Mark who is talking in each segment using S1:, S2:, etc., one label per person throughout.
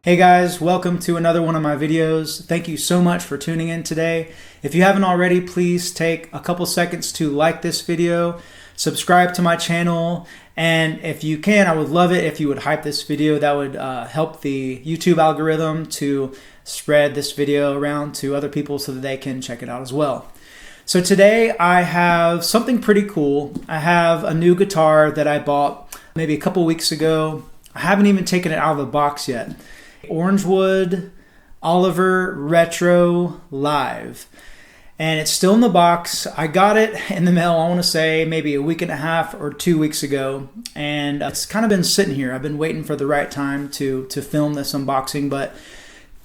S1: Hey guys, welcome to another one of my videos. Thank you so much for tuning in today. If you haven't already, please take a couple seconds to like this video, subscribe to my channel, and if you can, I would love it if you would hype this video. That would help the YouTube algorithm to spread this video around to other people so that they can check it out as well. So today I have something pretty cool. I have a new guitar that I bought maybe a couple weeks ago. I haven't even taken it out of the box yet. Orangewood Oliver Retro Live, and it's still in the box. I got it in the mail, I want to say maybe a week and a half or 2 weeks ago, and it's kind of been sitting here. I've been waiting for the right time to film this unboxing, but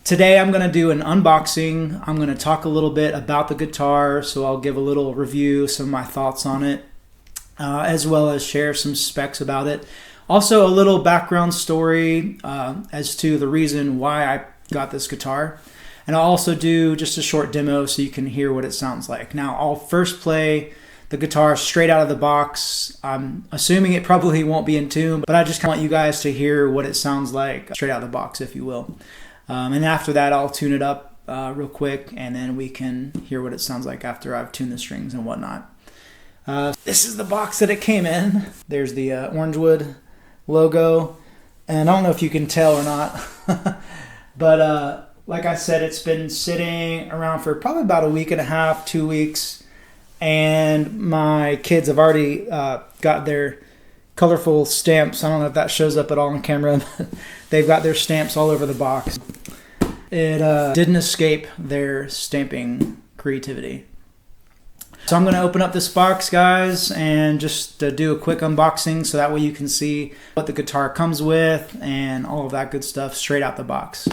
S1: today I'm going to do an unboxing. I'm going to talk a little bit about the guitar, so I'll give a little review, some of my thoughts on it, as well as share some specs about it. Also, a little background story as to the reason why I got this guitar. And I'll also do just a short demo so you can hear what it sounds like. Now, I'll first play the guitar straight out of the box. I'm assuming it probably won't be in tune, but I just want you guys to hear what it sounds like straight out of the box, if you will. And after that, I'll tune it up real quick, and then we can hear what it sounds like after I've tuned the strings and whatnot. This is the box that it came in. There's the Orangewood logo, and I don't know if you can tell or not, but like I said, it's been sitting around for probably about a week and a half, 2 weeks, and my kids have already got their colorful stamps. I don't know if that shows up at all on camera, but they've got their stamps all over the box. It didn't escape their stamping creativity. So I'm going to open up this box, guys, and just do a quick unboxing so that way you can see what the guitar comes with and all of that good stuff straight out the box.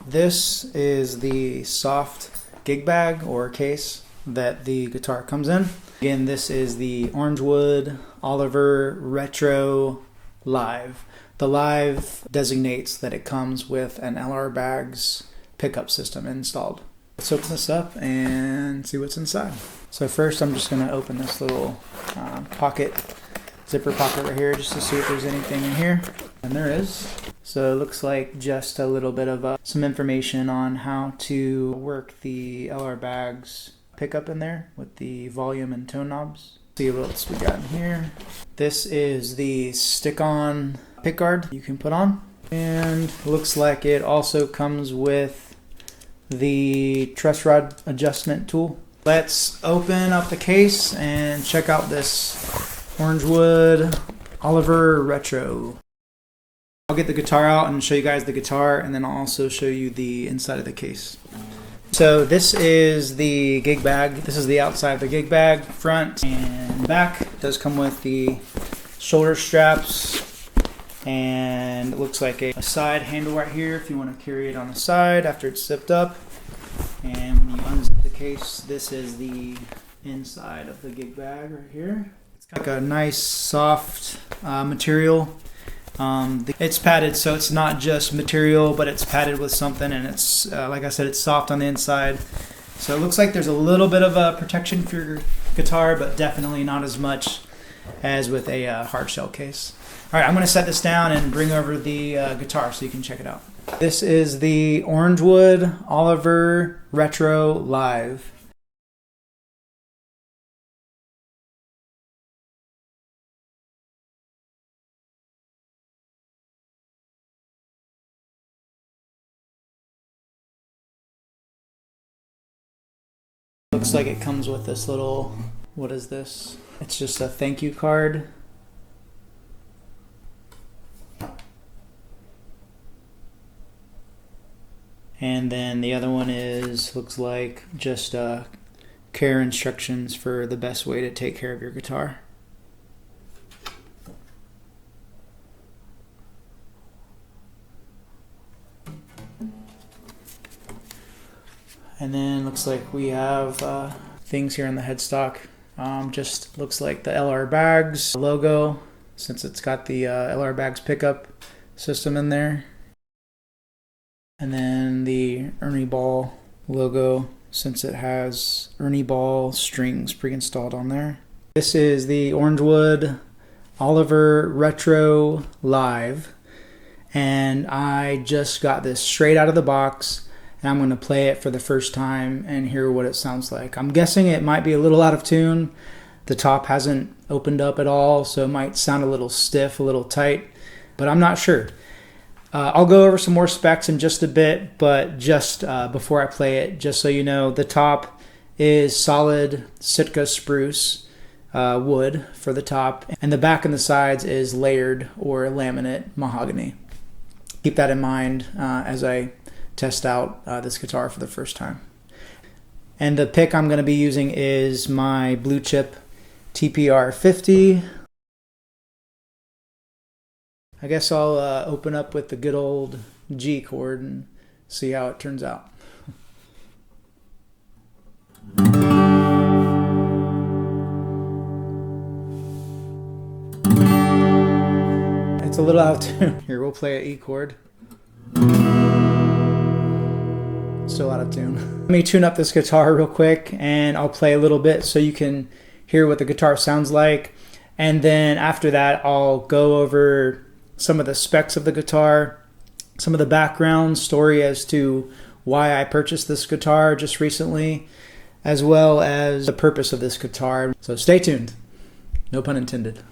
S1: This is the soft gig bag or case that the guitar comes in. Again, this is the Orangewood Oliver Retro Live. The Live designates that it comes with an LR Baggs pickup system installed. Let's open this up and see what's inside. So first I'm just going to open this little zipper pocket right here just to see if there's anything in here. And there is. So it looks like just a little bit of some information on how to work the LR Baggs pickup in there with the volume and tone knobs. See what else we got in here. This is the stick-on pickguard you can put on. And looks like it also comes with the truss rod adjustment tool. Let's open up the case and check out this Orangewood Oliver Retro. I'll get the guitar out and show you guys the guitar, and then I'll also show you the inside of the case. So this is the gig bag. This is the outside of the gig bag, front and back. It does come with the shoulder straps, and it looks like a side handle right here if you want to carry it on the side after it's zipped up. And when you unzip the case, this is the inside of the gig bag right here. It's got like a nice soft material. It's padded, so it's not just material, but it's padded with something, and it's like I said, it's soft on the inside. So it looks like there's a little bit of a protection for your guitar, but definitely not as much as with a hard shell case. All right, I'm going to set this down and bring over the guitar so you can check it out. This is the Orangewood Oliver Retro Live. Looks like it comes with this little, what is this? It's just a thank you card. And then the other one looks like just care instructions for the best way to take care of your guitar. And then looks like we have things here on the headstock. Just looks like the LR Baggs logo, since it's got the LR Baggs pickup system in there. And then the Ernie Ball logo, since it has Ernie Ball strings pre-installed on there. This is the Orangewood Oliver Retro Live. and I just got this straight out of the box, and I'm going to play it for the first time and hear what it sounds like. I'm guessing it might be a little out of tune. The top hasn't opened up at all, so it might sound a little stiff, a little tight, but I'm not sure. I'll go over some more specs in just a bit, but just before I play it, just so you know, the top is solid Sitka spruce wood for the top, and the back and the sides is layered or laminate mahogany. Keep that in mind as I test out this guitar for the first time. And the pick I'm going to be using is my Bluechip TPR 50. I guess I'll open up with the good old G chord and see how it turns out. It's a little out of tune. Here, we'll play an E chord. Still out of tune. Let me tune up this guitar real quick and I'll play a little bit so you can hear what the guitar sounds like. And then after that, I'll go over some of the specs of the guitar, some of the background story as to why I purchased this guitar just recently, as well as the purpose of this guitar. So stay tuned. No pun intended.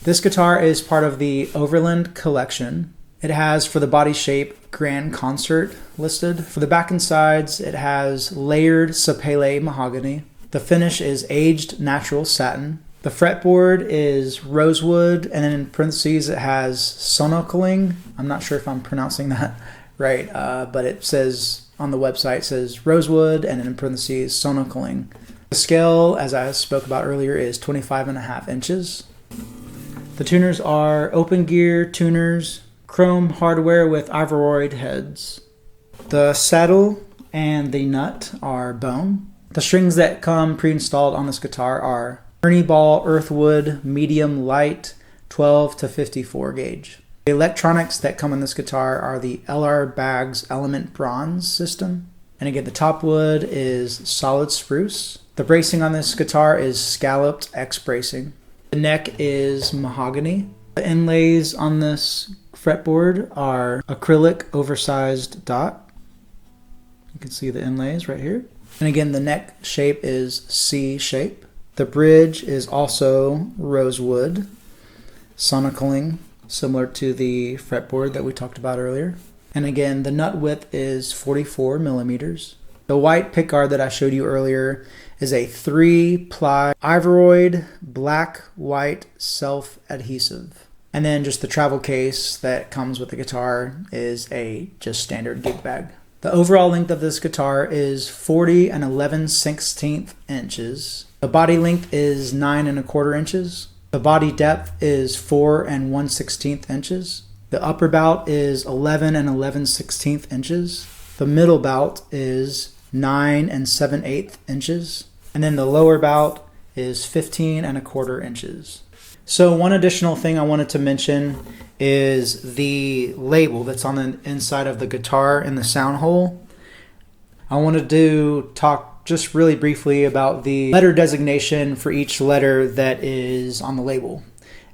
S1: This guitar is part of the Overland collection. It has, for the body shape, Grand Concert listed. For the back and sides, it has layered sapele mahogany. The finish is aged natural satin. The fretboard is rosewood, and then in parentheses it has sonocoling. I'm not sure if I'm pronouncing that right, but it says on the website, it says rosewood, and then in parentheses sonocoling. The scale, as I spoke about earlier, is 25.5 inches. The tuners are open gear tuners, chrome hardware with ivory heads. The saddle and the nut are bone. The strings that come pre-installed on this guitar are Ernie Ball Earthwood medium light 12 to 54 gauge. The electronics that come on this guitar are the LR Baggs Element Bronze system. And again, the top wood is solid spruce. The bracing on this guitar is scalloped X bracing. The neck is mahogany. The inlays on this fretboard are acrylic oversized dot. You can see the inlays right here. And again, the neck shape is C shape. The bridge is also rosewood, sonocoling, similar to the fretboard that we talked about earlier. And again, the nut width is 44 millimeters. The white pickguard that I showed you earlier is a 3-ply Ivoroid black-white self-adhesive. And then just the travel case that comes with the guitar is a just standard gig bag. The overall length of this guitar is 40 and 11/16 inches. The body length is 9 1/4 inches. The body depth is 4 1/16 inches. The upper bout is 11 11/16 inches. The middle bout is 9 7/8 inches. And then the lower bout is 15 1/4 inches. So one additional thing I wanted to mention is the label that's on the inside of the guitar in the Soundhole. I wanted to talk just really briefly about the letter designation for each letter that is on the label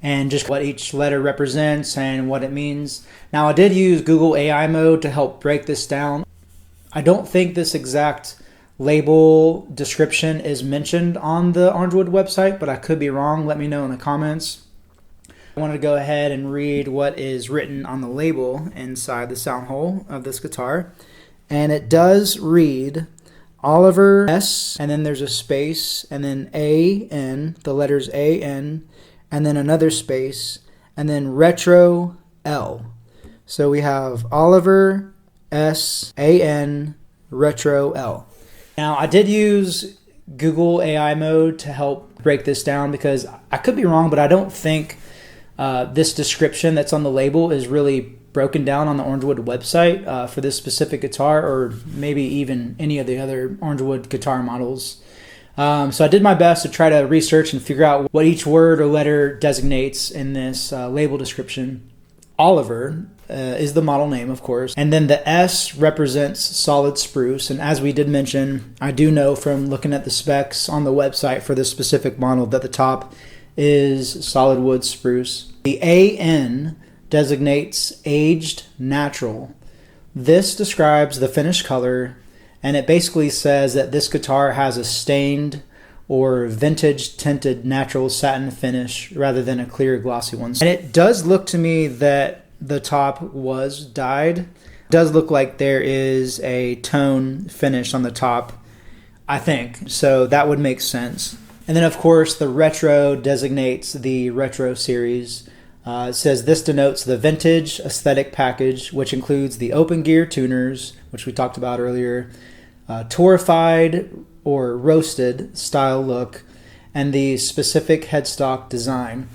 S1: and just what each letter represents and what it means. Now, I did use Google AI mode to help break this down. I don't think this exact label description is mentioned on the Orangewood website, but I could be wrong. Let me know in the comments. I wanted to go ahead and read what is written on the label inside the Soundhole of this guitar. And it does read Oliver S, and then there's a space, and then A-N, the letters A-N, and then another space, and then Retro L. So we have Oliver S, A-N, Retro L. Now, I did use Google AI mode to help break this down because I could be wrong, but I don't think this description that's on the label is really broken down on the Orangewood website for this specific guitar, or maybe even any of the other Orangewood guitar models. So I did my best to try to research and figure out what each word or letter designates in this label description. Oliver is the model name, of course. And then the S represents solid spruce. And as we did mention, I do know from looking at the specs on the website for this specific model that the top is solid wood spruce. The AN designates aged natural. This describes the finish color, and it basically says that this guitar has a stained or vintage tinted natural satin finish rather than a clear glossy one. And it does look to me that the top was dyed. It does look like there is a tone finish on the top, I think. So that would make sense. And then of course the retro designates the retro series. It says this denotes the vintage aesthetic package, which includes the open gear tuners, which we talked about earlier, torrefied or roasted style look, and the specific headstock design,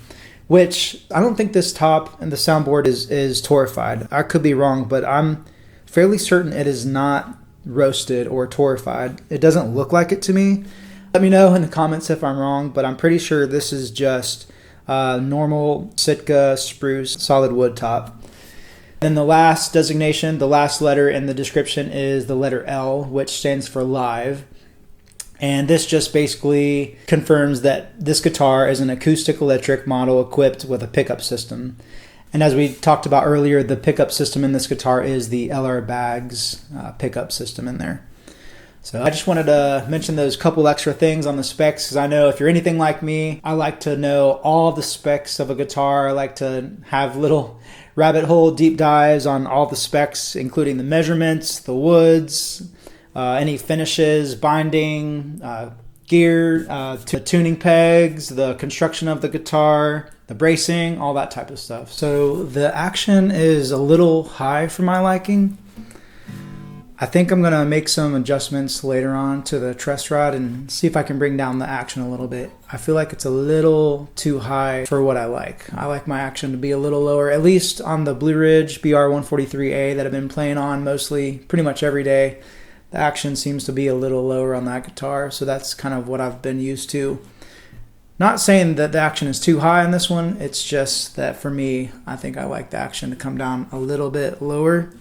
S1: which I don't think this top and the soundboard is torrefied. I could be wrong, but I'm fairly certain it is not roasted or torrefied. It doesn't look like it to me. Let me know in the comments if I'm wrong, but I'm pretty sure this is just normal Sitka spruce solid wood top. Then the last designation, the last letter in the description is the letter L, which stands for live. And this just basically confirms that this guitar is an acoustic-electric model equipped with a pickup system. And as we talked about earlier, the pickup system in this guitar is the LR Baggs pickup system in there. So I just wanted to mention those couple extra things on the specs, because I know if you're anything like me, I like to know all the specs of a guitar. I like to have little rabbit hole deep dives on all the specs, including the measurements, the woods, any finishes, binding, gear, the tuning pegs, the construction of the guitar, the bracing, all that type of stuff. So the action is a little high for my liking. I think I'm going to make some adjustments later on to the truss rod and see if I can bring down the action a little bit. I feel like it's a little too high for what I like. I like my action to be a little lower, at least on the Blueridge BR-143A that I've been playing on mostly pretty much every day. The action seems to be a little lower on that guitar, so that's kind of what I've been used to. Not saying that the action is too high on this one, it's just that for me, I think I like the action to come down a little bit lower.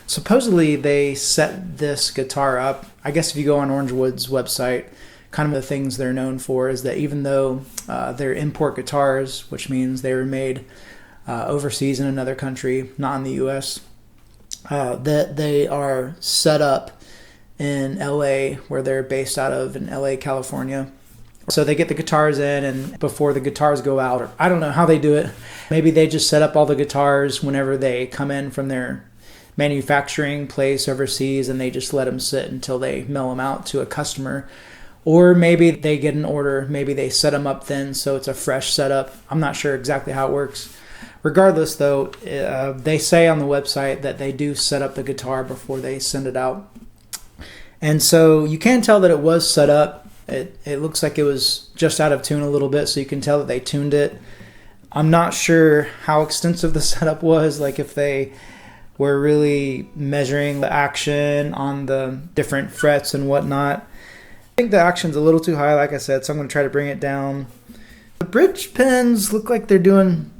S1: Supposedly they set this guitar up, I guess if you go on Orangewood's website, kind of the things they're known for is that even though they're import guitars, which means they were made overseas in another country, not in the US, that they are set up in LA, where they're based out of in LA, California. So they get the guitars in, and before the guitars go out, or I don't know how they do it, maybe they just set up all the guitars whenever they come in from their manufacturing place overseas, and they just let them sit until they mail them out to a customer. Or maybe they get an order, maybe they set them up then so it's a fresh setup. I'm not sure exactly how it works. Regardless though, they say on the website that they do set up the guitar before they send it out. And so you can tell that it was set up It looks like it was just out of tune a little bit, so you can tell that they tuned it. I'm not sure how extensive the setup was, like if they were really measuring the action on the different frets and whatnot. I think the action's a little too high, like I said, so I'm going to try to bring it down. The bridge pins look like they're doing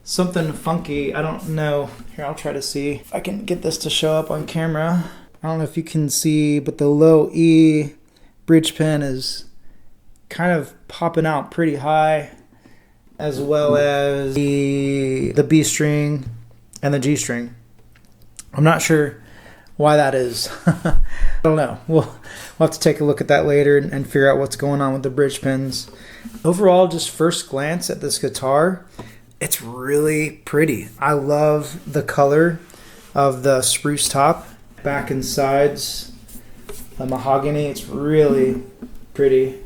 S1: something funky. I don't know. Here, I'll try to see if I can get this to show up on camera. I don't know if you can see, but the low E bridge pin is kind of popping out pretty high, as well as the B string and the G string. I'm not sure why that is. I don't know. We'll have to take a look at that later and figure out what's going on with the bridge pins. Overall, just first glance at this guitar, it's really pretty. I love the color of the spruce top, back and sides, the mahogany. It's really pretty.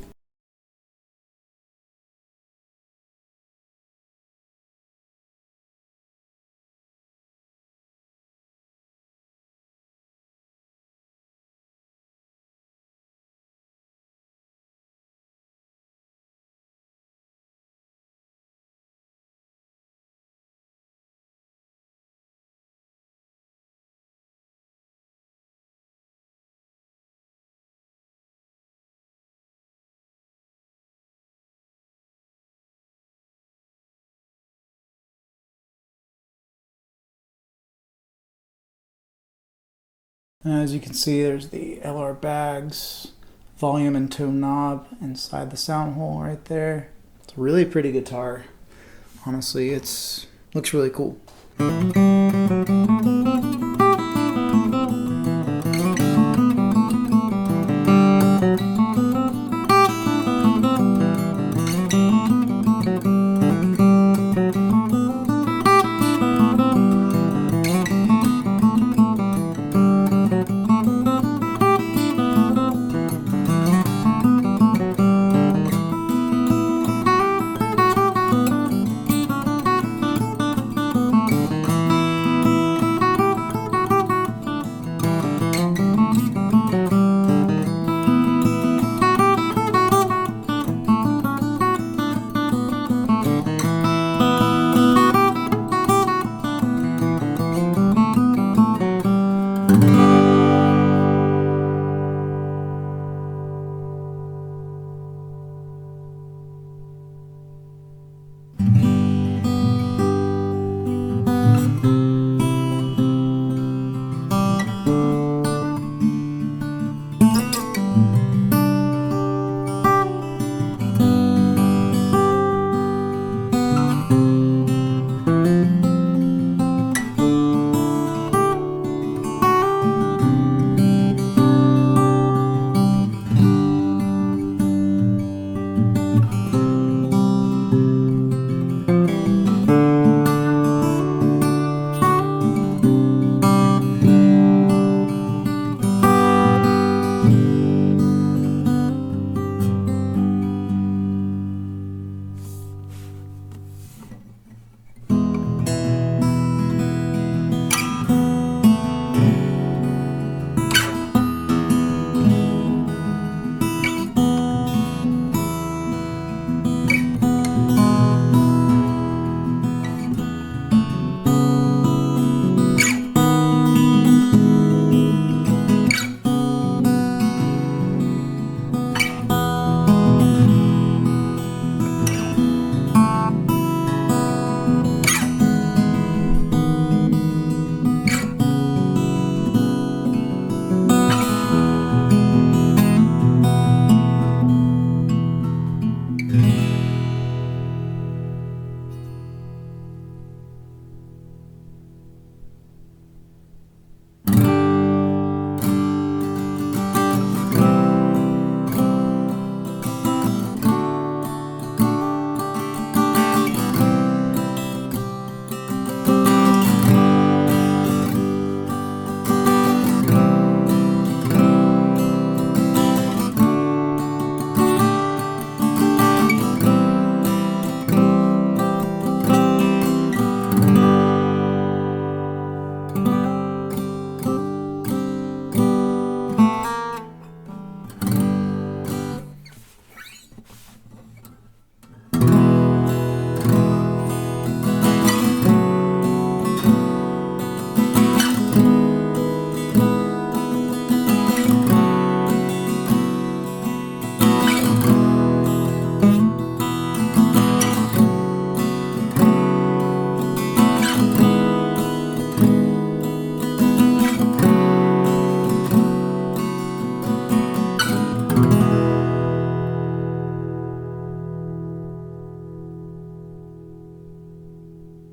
S1: As you can see, there's the LR bags, volume and tone knob inside the Soundhole right there. It's a really pretty guitar. Honestly, looks really cool.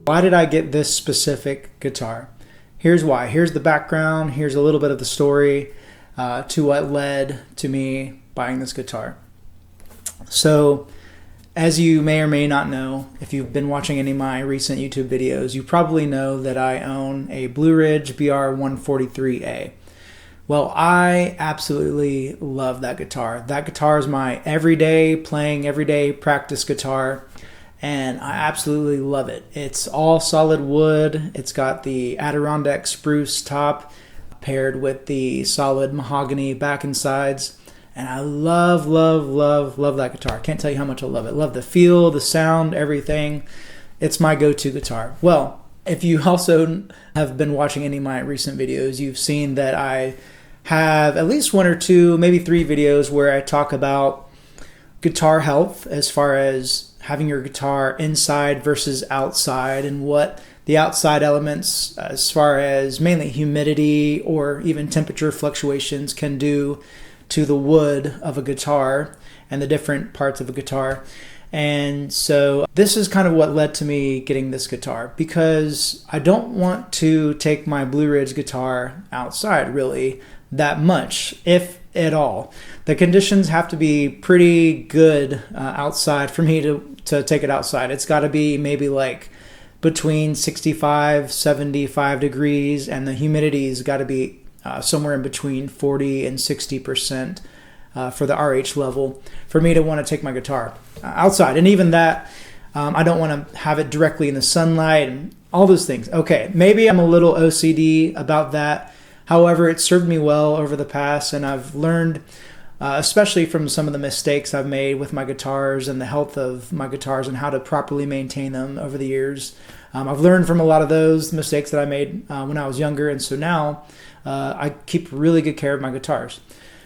S1: Why did I get this specific guitar? Here's why. Here's the background. Here's a little bit of the story to what led to me buying this guitar. So, as you may or may not know, if you've been watching any of my recent YouTube videos, you probably know that I own a Blueridge BR-143A. Well, I absolutely love that guitar. That guitar is my everyday practice guitar, and I absolutely love it. It's all solid wood. It's got the Adirondack spruce top paired with the solid mahogany back and sides. And I love that guitar. Can't tell you how much I love it. Love the feel, the sound, everything. It's my go-to guitar. Well, if you also have been watching any of my recent videos, you've seen that I have at least one or two, maybe three videos where I talk about guitar health as far as having your guitar inside versus outside, and what the outside elements as far as mainly humidity or even temperature fluctuations can do to the wood of a guitar and the different parts of a guitar. And so this is kind of what led to me getting this guitar, because I don't want to take my Blueridge guitar outside really that much, if at all. The conditions have to be pretty good outside for me to take it outside. It's got to be maybe like between 65, 75 degrees, and the humidity's got to be somewhere in between 40 and 60% for the RH level for me to want to take my guitar outside. And even that, I don't want to have it directly in the sunlight and all those things. Okay, maybe I'm a little OCD about that. However, it served me well over the past, and I've learned, especially from some of the mistakes I've made with my guitars and the health of my guitars and how to properly maintain them over the years. I've learned from a lot of those mistakes that I made when I was younger, and so now I keep really good care of my guitars.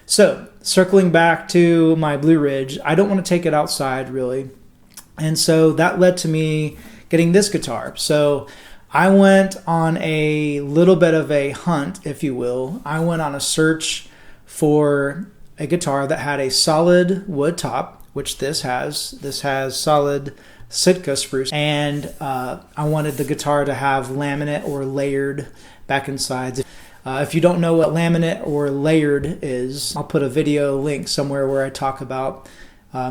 S1: So, circling back to my Blueridge, I don't want to take it outside really, and so that led to me getting this guitar. So I went on a little bit of a hunt, if you will. I went on a search for a guitar that had a solid wood top, which this has. This has solid Sitka spruce, and I wanted the guitar to have laminate or layered back and sides. If you don't know what laminate or layered is, I'll put a video link somewhere where I talk about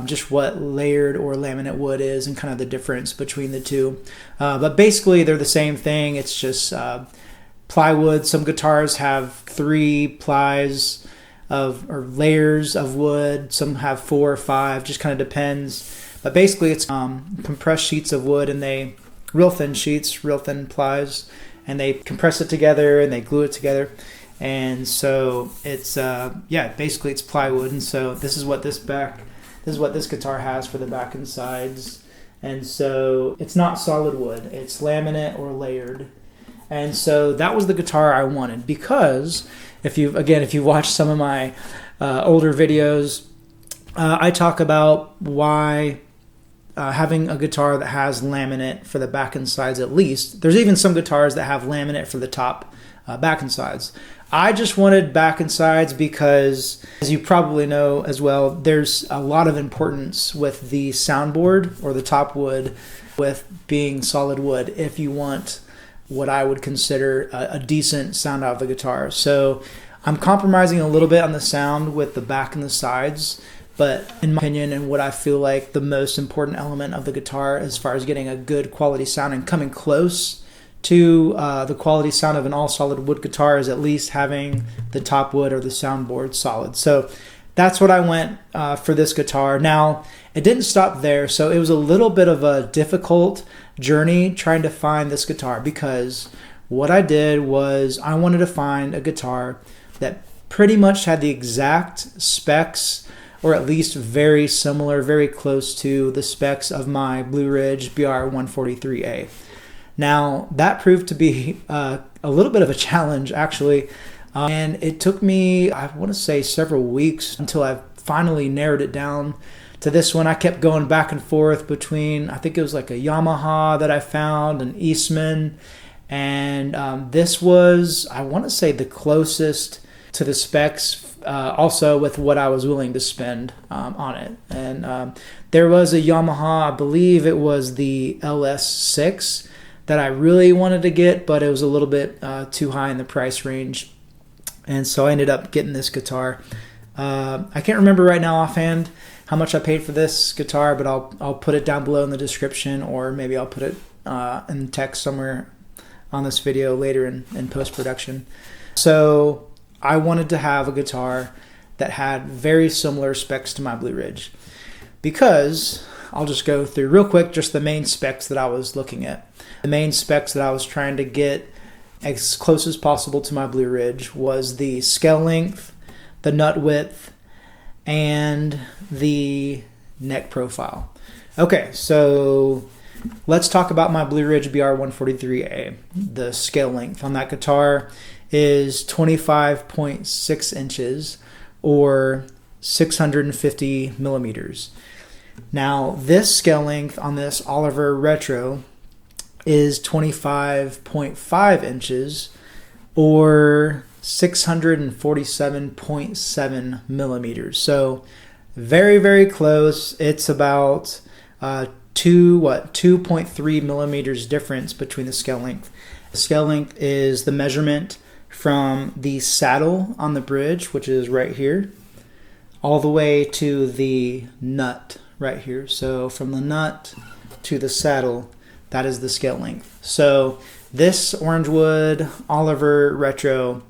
S1: just what layered or laminate wood is and kind of the difference between the two. But basically they're the same thing. It's just plywood. Some guitars have 3 plies or layers of wood. Some have 4 or 5, just kind of depends. But basically it's compressed sheets of wood, and they real thin sheets, real thin plies, and they compress it together and they glue it together. And so it's basically it's plywood. And so this is what this guitar has for the back and sides. And so it's not solid wood, it's laminate or layered. And so that was the guitar I wanted, because if you watch some of my older videos, I talk about why having a guitar that has laminate for the back and sides, at least. There's even some guitars that have laminate for the top, back and sides. I just wanted back and sides because, as you probably know as well, there's a lot of importance with the soundboard or the top wood with being solid wood if you want what I would consider a decent sound out of the guitar. So I'm compromising a little bit on the sound with the back and the sides, but in my opinion, and what I feel like the most important element of the guitar as far as getting a good quality sound and coming close to the quality sound of an all solid wood guitar is at least having the top wood or the soundboard solid. So that's what I went for this guitar. Now, it didn't stop there, so it was a little bit of a difficult journey trying to find this guitar, because what I did was I wanted to find a guitar that pretty much had the exact specs, or at least very similar, very close to the specs of my Blueridge BR-143A. Now, that proved to be a little bit of a challenge, actually, and it took me, I want to say, several weeks until I finally narrowed it down to this one. I kept going back and forth between, I think it was like a Yamaha that I found, an Eastman, and this was, I want to say, the closest to the specs, also with what I was willing to spend on it. And there was a Yamaha, I believe it was the LS6, that I really wanted to get, but it was a little bit too high in the price range. And so I ended up getting this guitar. I can't remember right now offhand how much I paid for this guitar, but I'll put it down below in the description, or maybe I'll put it in text somewhere on this video later in post-production. So I wanted to have a guitar that had very similar specs to my Blueridge, because I'll just go through real quick just the main specs that I was looking at. The main specs that I was trying to get as close as possible to my Blueridge was the scale length, the nut width, and the neck profile. Okay, so let's talk about my Blueridge BR-143A. The scale length on that guitar is 25.6 inches or 650 millimeters. Now, this scale length on this Oliver Retro is 25.5 inches or 647.7 millimeters. So very, very close. It's about 2.3 millimeters difference between the scale length. The scale length is the measurement from the saddle on the bridge, which is right here, all the way to the nut right here. So from the nut to the saddle, that is the scale length. So this Orangewood Oliver Retro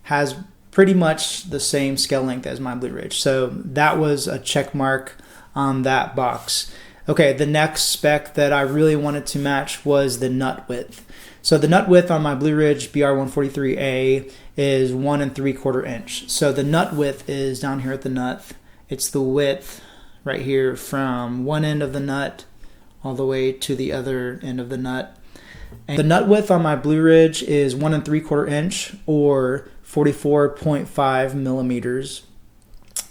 S1: has pretty much the same scale length as my Blueridge. So that was a check mark on that box. Okay, the next spec that I really wanted to match was the nut width. So the nut width on my Blueridge BR-143A is 1 3/4 inch. So the nut width is down here at the nut. It's the width right here from one end of the nut all the way to the other end of the nut. And the nut width on my Blueridge is 1 3/4 inch or 44.5 millimeters.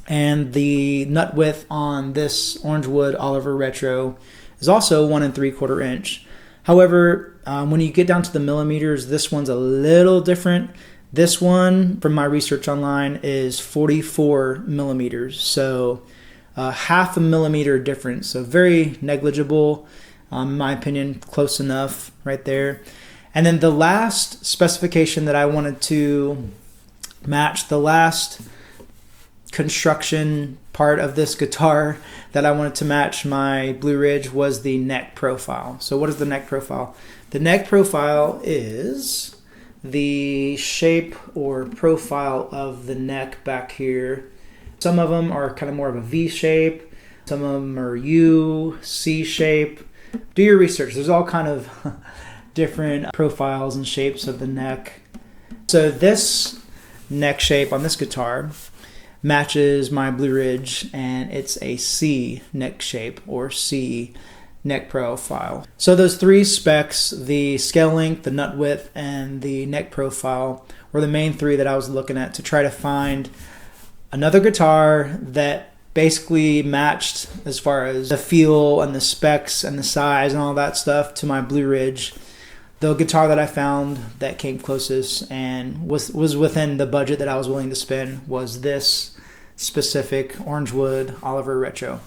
S1: And the nut width on this Orangewood Oliver Retro is also 1 3/4 inch. However, when you get down to the millimeters, this one's a little different. This one, from my research online, is 44 millimeters. So half a millimeter difference. So very negligible, in my opinion, close enough right there. And then the last specification that I wanted to match, the last construction part of this guitar that I wanted to match my Blueridge, was the neck profile. So what is the neck profile? The neck profile is the shape or profile of the neck back here. Some of them are kind of more of a V shape. Some of them are U, C shape. Do your research. There's all kind of different profiles and shapes of the neck. So this neck shape on this guitar matches my Blueridge, and it's a C neck shape or C neck profile. So those three specs, the scale length, the nut width, and the neck profile, were the main three that I was looking at to try to find another guitar that basically matched as far as the feel and the specs and the size and all that stuff to my Blueridge. The guitar that I found that came closest and was within the budget that I was willing to spend was this specific Orangewood Oliver Retro.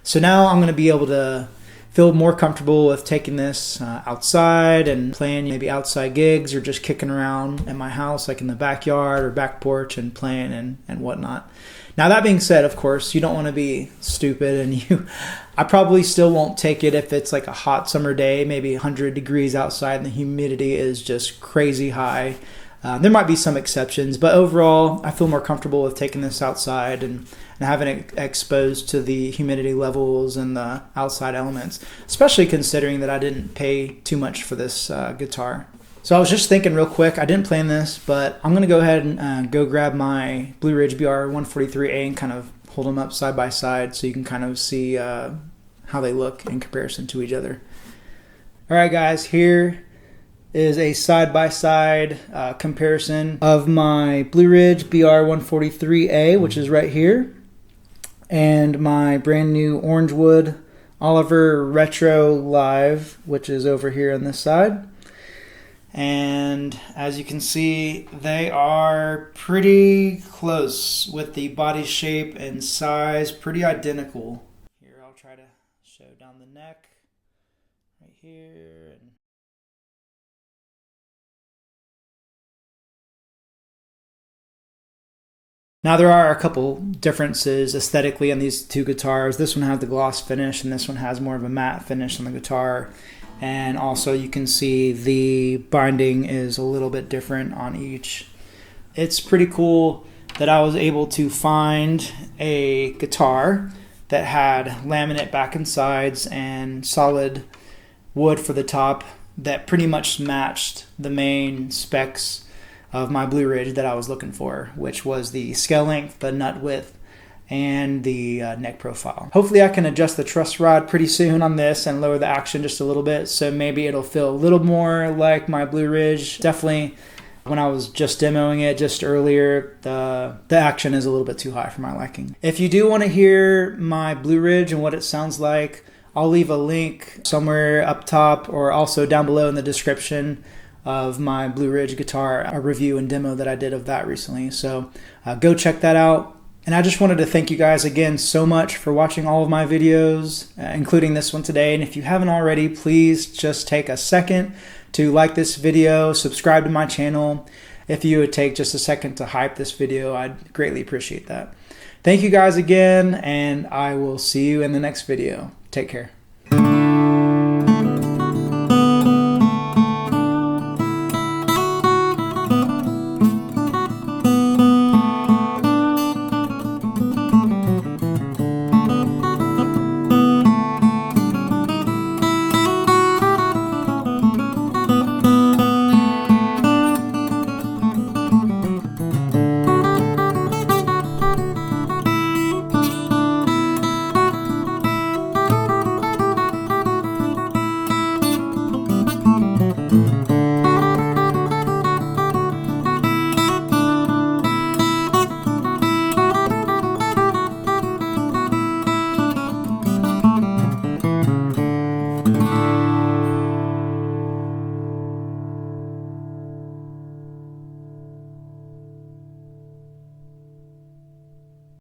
S1: So now I'm going to be able to feel more comfortable with taking this outside and playing maybe outside gigs, or just kicking around at my house, like in the backyard or back porch, and playing and whatnot. Now, that being said, of course, you don't want to be stupid, and I probably still won't take it if it's like a hot summer day, maybe 100 degrees outside and the humidity is just crazy high. There might be some exceptions, but overall, I feel more comfortable with taking this outside and having it exposed to the humidity levels and the outside elements, especially considering that I didn't pay too much for this guitar. So I was just thinking real quick, I didn't plan this, but I'm going to go ahead and go grab my Blueridge BR-143A and kind of hold them up side by side so you can kind of see how they look in comparison to each other. All right, guys, here is a side-by-side comparison of my Blueridge BR-143A, which is right here, and my brand new Orangewood Oliver Retro Live, which is over here on this side. And as you can see, they are pretty close with the body shape and size, pretty identical. Here, I'll try to show down the neck right here. Now there are a couple differences aesthetically on these two guitars. This one has the gloss finish and this one has more of a matte finish on the guitar. And also you can see the binding is a little bit different on each. It's pretty cool that I was able to find a guitar that had laminate back and sides and solid wood for the top that pretty much matched the main specs of my Blueridge that I was looking for, which was the scale length, the nut width, and the neck profile. Hopefully I can adjust the truss rod pretty soon on this and lower the action just a little bit, so maybe it'll feel a little more like my Blueridge. Definitely when I was just demoing it just earlier, the action is a little bit too high for my liking. If you do want to hear my Blueridge and what it sounds like, I'll leave a link somewhere up top or also down below in the description of my Blueridge guitar, a review and demo that I did of that recently. So go check that out. And I just wanted to thank you guys again so much for watching all of my videos, including this one today. And if you haven't already, please just take a second to like this video, subscribe to my channel. If you would take just a second to hype this video, I'd greatly appreciate that. Thank you guys again, and I will see you in the next video. Take care.